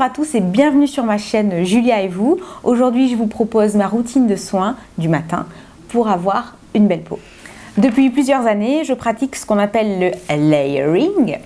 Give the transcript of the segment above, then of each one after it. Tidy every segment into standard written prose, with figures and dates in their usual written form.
Bonjour à tous et bienvenue sur ma chaîne Julia et vous. Aujourd'hui, je vous propose ma routine de soins du matin pour avoir une belle peau. Depuis plusieurs années, je pratique ce qu'on appelle le layering.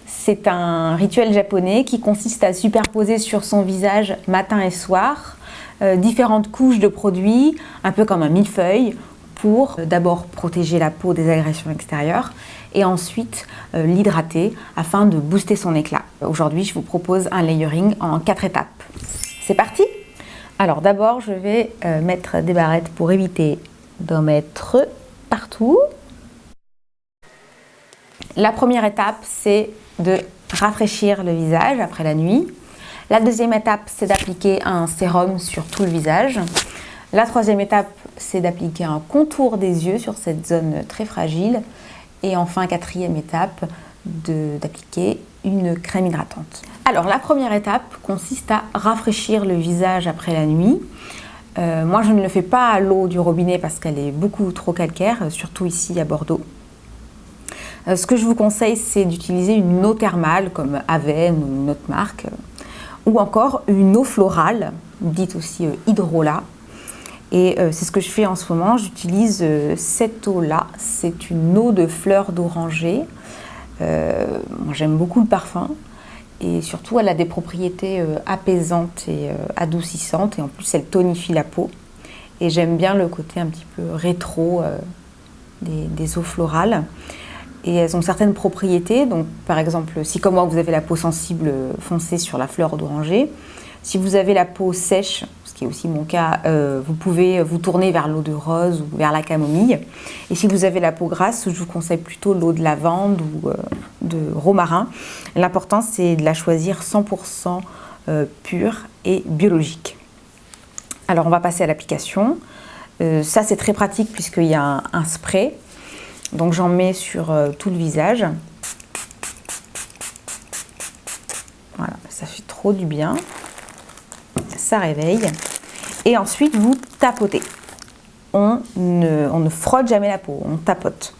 C'est un rituel japonais qui consiste à superposer sur son visage matin et soir différentes couches de produits, un peu comme un millefeuille, pour d'abord protéger la peau des agressions extérieures et ensuite l'hydrater afin de booster son éclat. Aujourd'hui, je vous propose un layering en 4 étapes. C'est parti! Alors d'abord, je vais mettre des barrettes pour éviter d'en mettre partout. La première étape, c'est de rafraîchir le visage après la nuit. La deuxième étape, c'est d'appliquer un sérum sur tout le visage. La troisième étape, c'est d'appliquer un contour des yeux sur cette zone très fragile. Et enfin, quatrième étape, d'appliquer une crème hydratante. Alors, la première étape consiste à rafraîchir le visage après la nuit. Moi, je ne le fais pas à l'eau du robinet parce qu'elle est beaucoup trop calcaire, surtout ici à Bordeaux. Ce que je vous conseille, c'est d'utiliser une eau thermale comme Aven ou une autre marque, ou encore une eau florale, dite aussi hydrolat. Et c'est ce que je fais en ce moment. J'utilise cette eau-là. C'est une eau de fleurs d'oranger. Moi, j'aime beaucoup le parfum. Et surtout, elle a des propriétés apaisantes et adoucissantes. Et en plus, elle tonifie la peau. Et j'aime bien le côté un petit peu rétro des eaux florales. Et elles ont certaines propriétés. Donc, par exemple, si comme moi, vous avez la peau sensible foncée sur la fleur d'oranger, si vous avez la peau sèche, ce qui est aussi mon cas, vous pouvez vous tourner vers l'eau de rose ou vers la camomille. Et si vous avez la peau grasse, je vous conseille plutôt l'eau de lavande ou de romarin. L'important, c'est de la choisir 100% pure et biologique. Alors, on va passer à l'application. Ça, c'est très pratique puisqu'il y a un spray. Donc, j'en mets sur tout le visage. Voilà, ça fait trop du bien. Ça réveille. Et ensuite, vous tapotez. On ne frotte jamais la peau, on tapote.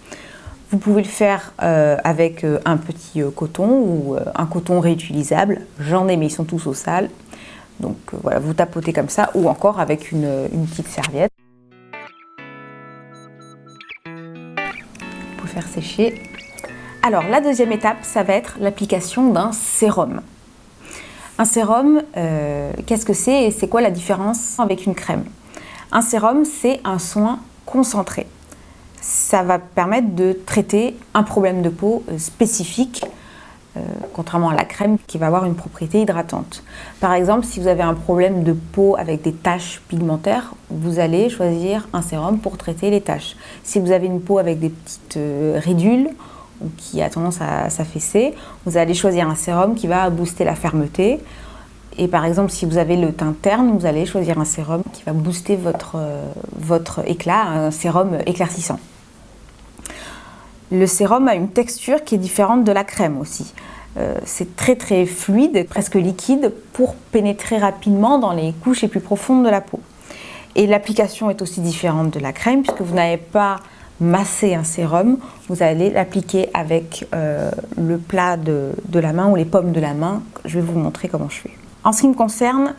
Vous pouvez le faire avec un petit coton ou un coton réutilisable. J'en ai, mais ils sont tous au sale. Donc voilà, vous tapotez comme ça ou encore avec une petite serviette. Vous pouvez faire sécher. Alors, la deuxième étape, ça va être l'application d'un sérum. Un sérum, qu'est-ce que c'est et c'est quoi la différence avec une crème? Un sérum, c'est un soin concentré. Ça va permettre de traiter un problème de peau spécifique, contrairement à la crème qui va avoir une propriété hydratante. Par exemple, si vous avez un problème de peau avec des taches pigmentaires, vous allez choisir un sérum pour traiter les taches. Si vous avez une peau avec des petites ridules, ou qui a tendance à s'affaisser, vous allez choisir un sérum qui va booster la fermeté. Et par exemple, si vous avez le teint terne, vous allez choisir un sérum qui va booster votre éclat, un sérum éclaircissant. Le sérum a une texture qui est différente de la crème aussi. C'est très très fluide, presque liquide, pour pénétrer rapidement dans les couches les plus profondes de la peau. Et l'application est aussi différente de la crème, puisque vous n'avez pas masser un sérum, vous allez l'appliquer avec le plat de la main ou les paumes de la main. Je vais vous montrer comment je fais. En ce qui me concerne,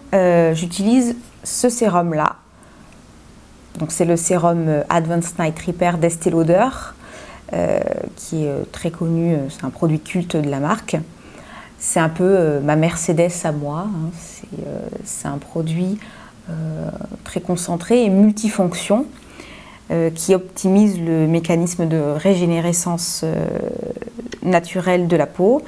j'utilise ce sérum-là. Donc c'est le sérum Advanced Night Repair d'Estée Lauder, qui est très connu, c'est un produit culte de la marque. C'est un peu ma Mercedes à moi. C'est un produit très concentré et multifonction, qui optimise le mécanisme de régénérescence naturelle de la peau.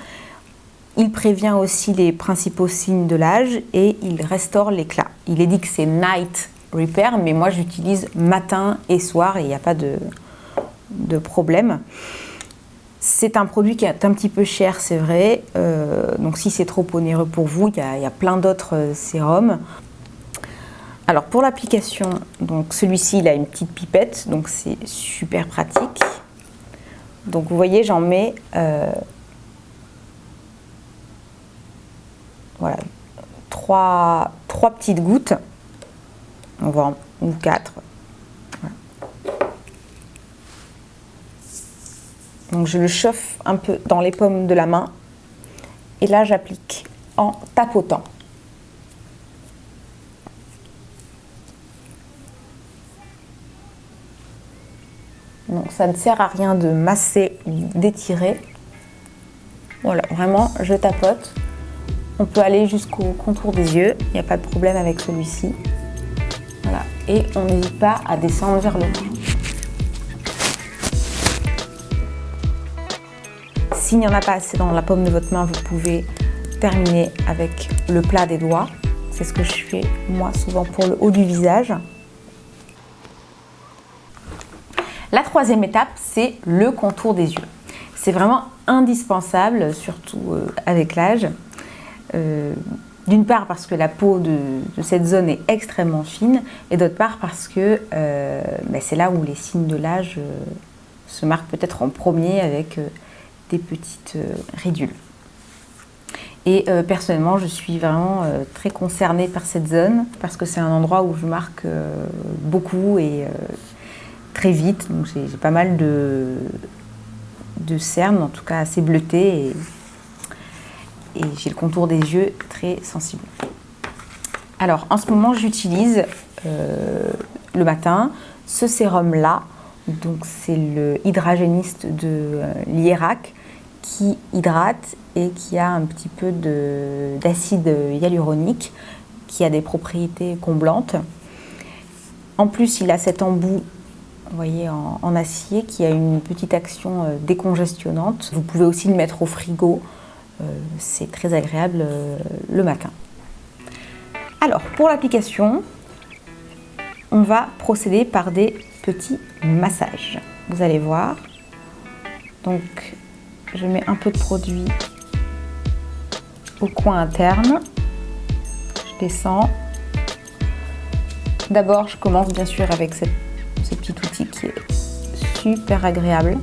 Il prévient aussi les principaux signes de l'âge et il restaure l'éclat. Il est dit que c'est Night Repair, mais moi j'utilise matin et soir et il n'y a pas de problème. C'est un produit qui est un petit peu cher, c'est vrai. Donc si c'est trop onéreux pour vous, il y a plein d'autres sérums. Alors pour l'application, donc celui-ci il a une petite pipette, donc c'est super pratique. Donc vous voyez, j'en mets voilà, trois petites gouttes, on va ou 4. Voilà. Donc je le chauffe un peu dans les paumes de la main et là j'applique en tapotant. Donc ça ne sert à rien de masser ou d'étirer. Voilà, vraiment, je tapote. On peut aller jusqu'au contour des yeux, il n'y a pas de problème avec celui-ci. Voilà, et on n'hésite pas à descendre vers le bas. S'il n'y en a pas assez dans la paume de votre main, vous pouvez terminer avec le plat des doigts. C'est ce que je fais moi souvent pour le haut du visage. La troisième étape, c'est le contour des yeux. C'est vraiment indispensable, surtout avec l'âge. D'une part parce que la peau de cette zone est extrêmement fine, et d'autre part parce que c'est là où les signes de l'âge se marquent peut-être en premier avec des petites ridules. Et personnellement, je suis vraiment très concernée par cette zone parce que c'est un endroit où je marque beaucoup et très vite. Donc j'ai pas mal de cernes, en tout cas assez bleutées, et j'ai le contour des yeux très sensible. Alors en ce moment, j'utilise le matin ce sérum là. Donc c'est le Hydragéniste de l'Ierac qui hydrate et qui a un petit peu d'acide hyaluronique qui a des propriétés comblantes. En plus, il a cet embout, vous voyez, en acier qui a une petite action décongestionnante. Vous pouvez aussi le mettre au frigo, c'est très agréable le matin. Alors pour l'application, on va procéder par des petits massages. Vous allez voir. Donc je mets un peu de produit au coin interne. Je descends. D'abord, je commence bien sûr avec ce petit outil qui est super agréable.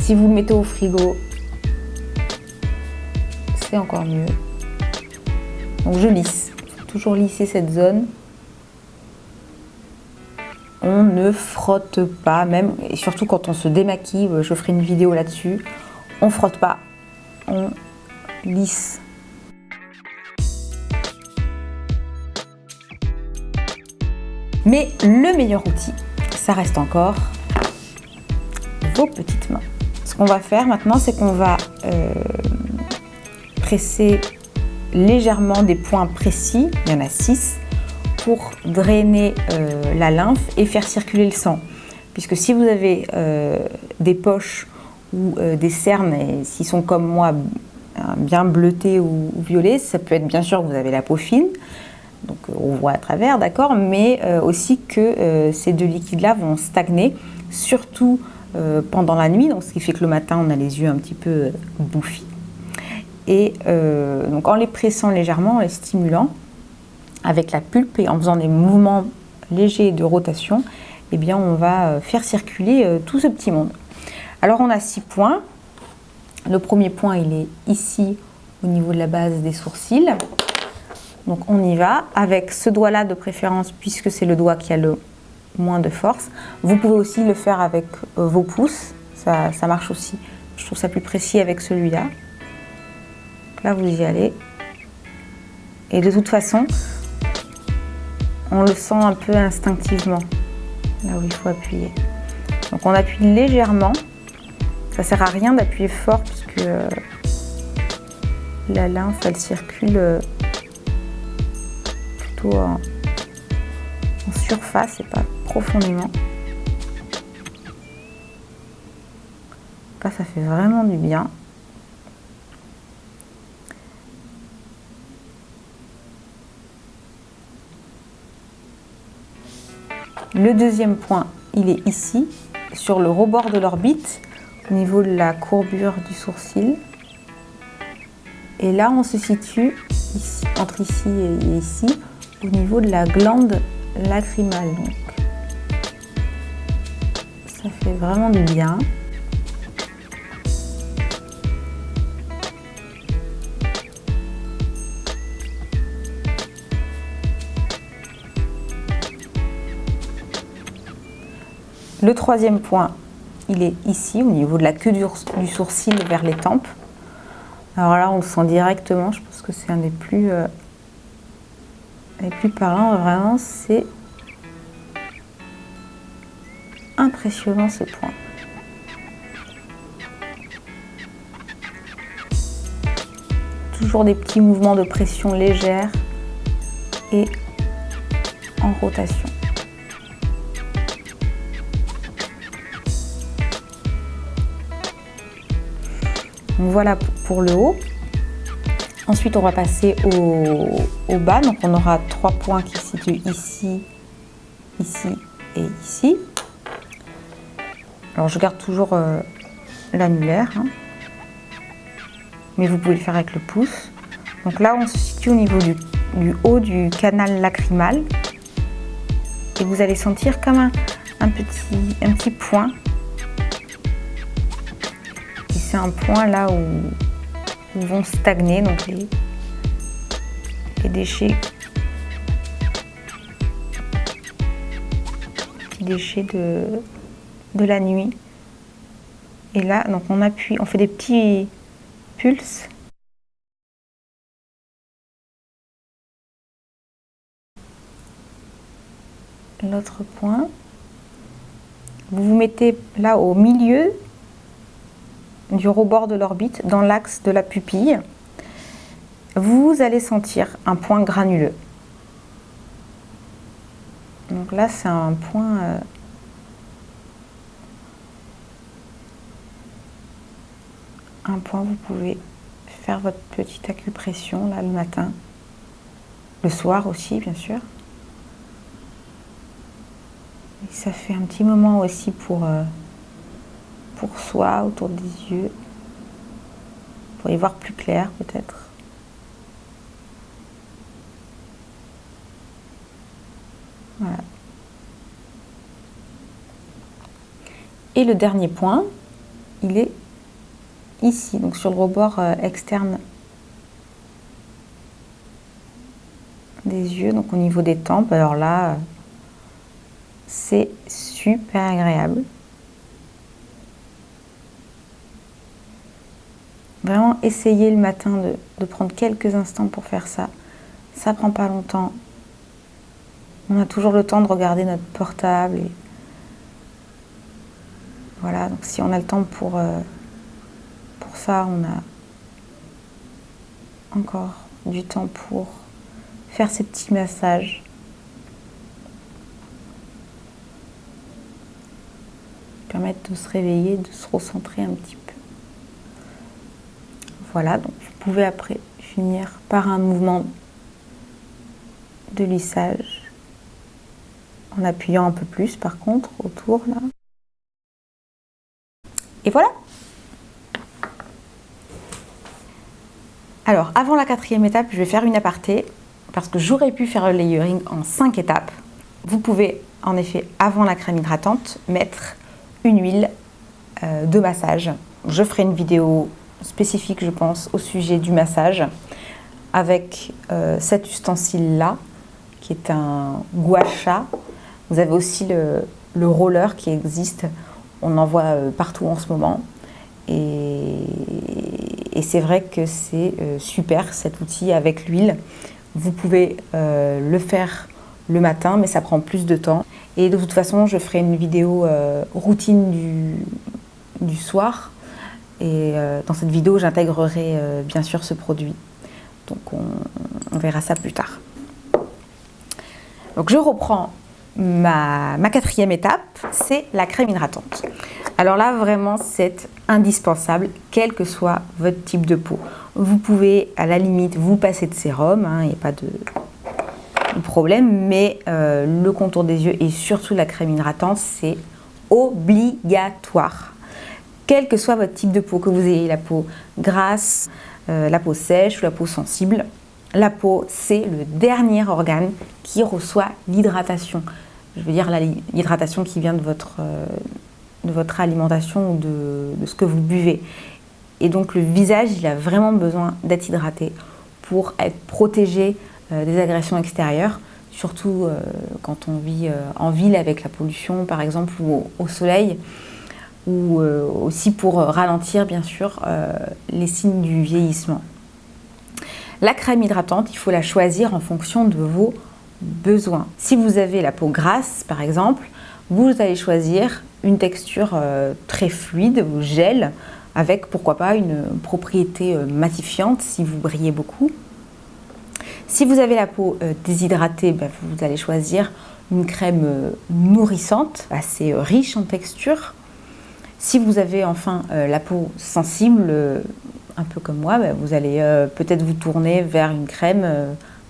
Si vous le mettez au frigo, c'est encore mieux. Donc je lisse. Il faut toujours lisser cette zone. On ne frotte pas, même, et surtout quand on se démaquille, je ferai une vidéo là-dessus. On ne frotte pas, on lisse. Mais le meilleur outil, ça reste encore vos petites mains. Ce qu'on va faire maintenant, c'est qu'on va presser légèrement des points précis, il y en a 6, pour drainer la lymphe et faire circuler le sang. Puisque si vous avez des poches ou des cernes, et s'ils sont comme moi bien bleutés ou violets, ça peut être bien sûr que vous avez la peau fine, donc on voit à travers, d'accord, mais aussi que ces deux liquides-là vont stagner, surtout pendant la nuit, donc ce qui fait que le matin on a les yeux un petit peu bouffis. Et donc en les pressant légèrement, en les stimulant avec la pulpe et en faisant des mouvements légers de rotation, eh bien on va faire circuler tout ce petit monde. Alors on a 6 points. Le premier point, il est ici au niveau de la base des sourcils. Donc on y va avec ce doigt-là de préférence puisque c'est le doigt qui a le moins de force. Vous pouvez aussi le faire avec vos pouces, ça marche aussi. Je trouve ça plus précis avec celui-là. Là vous y allez. Et de toute façon, on le sent un peu instinctivement, là où il faut appuyer. Donc on appuie légèrement. Ça sert à rien d'appuyer fort puisque la lymphe elle circule plutôt en surface et pas profondément. Là ça fait vraiment du bien. Le deuxième point, il est ici, sur le rebord de l'orbite, au niveau de la courbure du sourcil. Et là, on se situe ici, entre ici et ici, au niveau de la glande lacrymale. Donc, ça fait vraiment du bien. Le troisième point, il est ici, au niveau de la queue du sourcil vers les tempes. Alors là, on le sent directement, je pense que c'est un des plus parlants. Vraiment, c'est impressionnant ces points. Toujours des petits mouvements de pression légère et en rotation. Donc voilà pour le haut. Ensuite, on va passer au bas. Donc, on aura 3 points qui se situent ici, ici et ici. Alors, je garde toujours l'annulaire, hein. Mais vous pouvez le faire avec le pouce. Donc là, on se situe au niveau du haut du canal lacrymal. Et vous allez sentir comme un petit point. Et c'est un point là où vont stagner donc les déchets, petits déchets de la nuit. Et là, donc on appuie, on fait des petits pulses. L'autre point, vous vous mettez là au milieu du rebord de l'orbite, dans l'axe de la pupille. Vous allez sentir un point granuleux. Donc là, c'est un point vous pouvez faire votre petite acupression là le matin, le soir aussi bien sûr. Et ça fait un petit moment aussi pour soi, autour des yeux, pour y voir plus clair peut-être. Voilà. Et le dernier point, il est ici, donc sur le rebord externe des yeux, donc au niveau des tempes. Alors là, c'est super agréable. Vraiment, essayez le matin de prendre quelques instants pour faire ça. Ça prend pas longtemps. On a toujours le temps de regarder notre portable. Et voilà, donc si on a le temps pour ça, on a encore du temps pour faire ces petits massages. Permettre de se réveiller, de se recentrer un petit peu. Voilà, donc vous pouvez après finir par un mouvement de lissage en appuyant un peu plus par contre autour là. Et voilà. Alors avant la 4e étape, je vais faire une aparté parce que j'aurais pu faire le layering en 5 étapes. Vous pouvez en effet avant la crème hydratante mettre une huile de massage. Je ferai une vidéo spécifique je pense au sujet du massage avec cet ustensile là qui est un gua sha. Vous avez aussi le roller qui existe, on en voit partout en ce moment et c'est vrai que c'est super cet outil avec l'huile. Vous pouvez le faire le matin mais ça prend plus de temps et de toute façon je ferai une vidéo routine du soir et dans cette vidéo j'intégrerai bien sûr ce produit, donc on verra ça plus tard. Donc je reprends ma 4e étape, c'est la crème hydratante. Alors là vraiment c'est indispensable quel que soit votre type de peau. Vous pouvez à la limite vous passer de sérum, il n'y a pas de problème, mais le contour des yeux et surtout la crème hydratante c'est obligatoire. Quel que soit votre type de peau, que vous ayez la peau grasse, la peau sèche ou la peau sensible, la peau, c'est le dernier organe qui reçoit l'hydratation. Je veux dire l'hydratation qui vient de votre alimentation ou de ce que vous buvez. Et donc le visage, il a vraiment besoin d'être hydraté pour être protégé des agressions extérieures, surtout quand on vit en ville avec la pollution par exemple ou au soleil, ou aussi pour ralentir bien sûr les signes du vieillissement. La crème hydratante, il faut la choisir en fonction de vos besoins. Si vous avez la peau grasse, par exemple, vous allez choisir une texture très fluide ou gel avec pourquoi pas une propriété matifiante si vous brillez beaucoup. Si vous avez la peau déshydratée, vous allez choisir une crème nourrissante, assez riche en texture. Si vous avez enfin la peau sensible, un peu comme moi, vous allez peut-être vous tourner vers une crème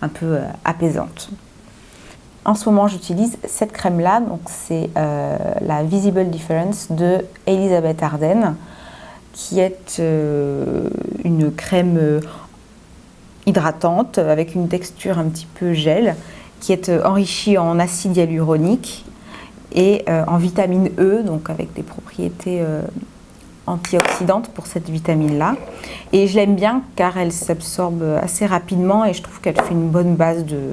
un peu apaisante. En ce moment, j'utilise cette crème-là, donc c'est la Visible Difference de Elisabeth Arden, qui est une crème hydratante avec une texture un petit peu gel, qui est enrichie en acide hyaluronique et en vitamine E, donc avec des propriétés antioxydantes pour cette vitamine-là. Et je l'aime bien car elle s'absorbe assez rapidement et je trouve qu'elle fait une bonne base de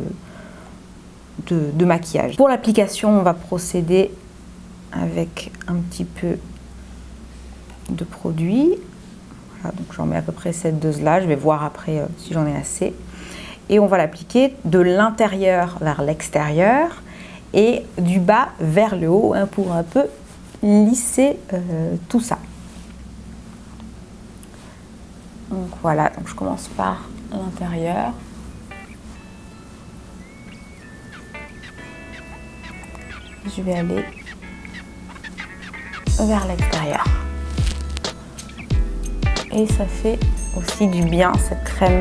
maquillage. Pour l'application, on va procéder avec un petit peu de produit. Voilà, donc j'en mets à peu près cette dose-là. Je vais voir après si j'en ai assez. Et on va l'appliquer de l'intérieur vers l'extérieur et du bas vers le haut pour un peu lisser tout ça. Donc voilà, donc je commence par l'intérieur. Je vais aller vers l'extérieur. Et ça fait aussi du bien cette crème.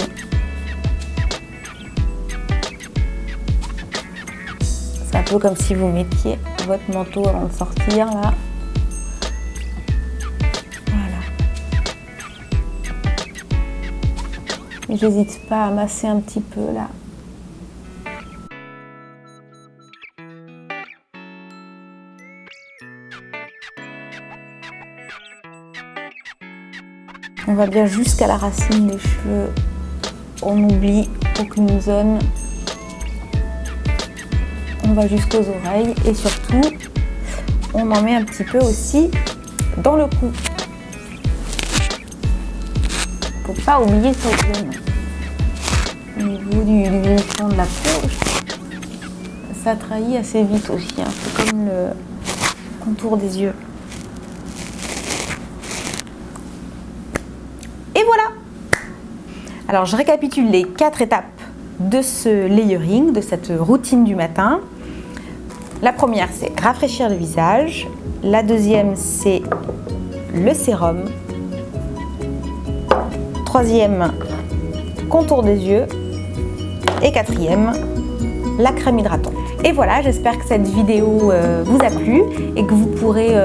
C'est un peu comme si vous mettiez votre manteau avant de sortir là. Voilà. Et j'hésite pas à masser un petit peu là. On va bien jusqu'à la racine des cheveux. On oublie aucune zone. On va jusqu'aux oreilles et surtout, on en met un petit peu aussi dans le cou. Faut pas oublier cette zone. Au niveau du fond de la peau, ça trahit assez vite aussi. C'est comme le contour des yeux. Et voilà! Alors je récapitule les 4 étapes de ce layering, de cette routine du matin. La première, c'est rafraîchir le visage. La deuxième, c'est le sérum. Troisième, contour des yeux. Et quatrième, la crème hydratante. Et voilà, j'espère que cette vidéo vous a plu et que vous pourrez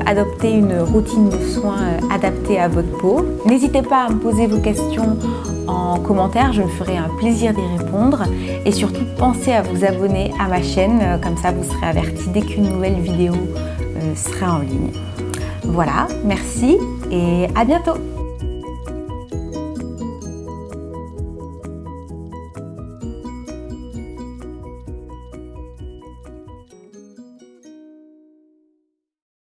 adopter une routine de soins adaptée à votre peau. N'hésitez pas à me poser vos questions en commentaire, je me ferai un plaisir d'y répondre. Et surtout, pensez à vous abonner à ma chaîne, comme ça vous serez avertis dès qu'une nouvelle vidéo sera en ligne. Voilà, merci et à bientôt!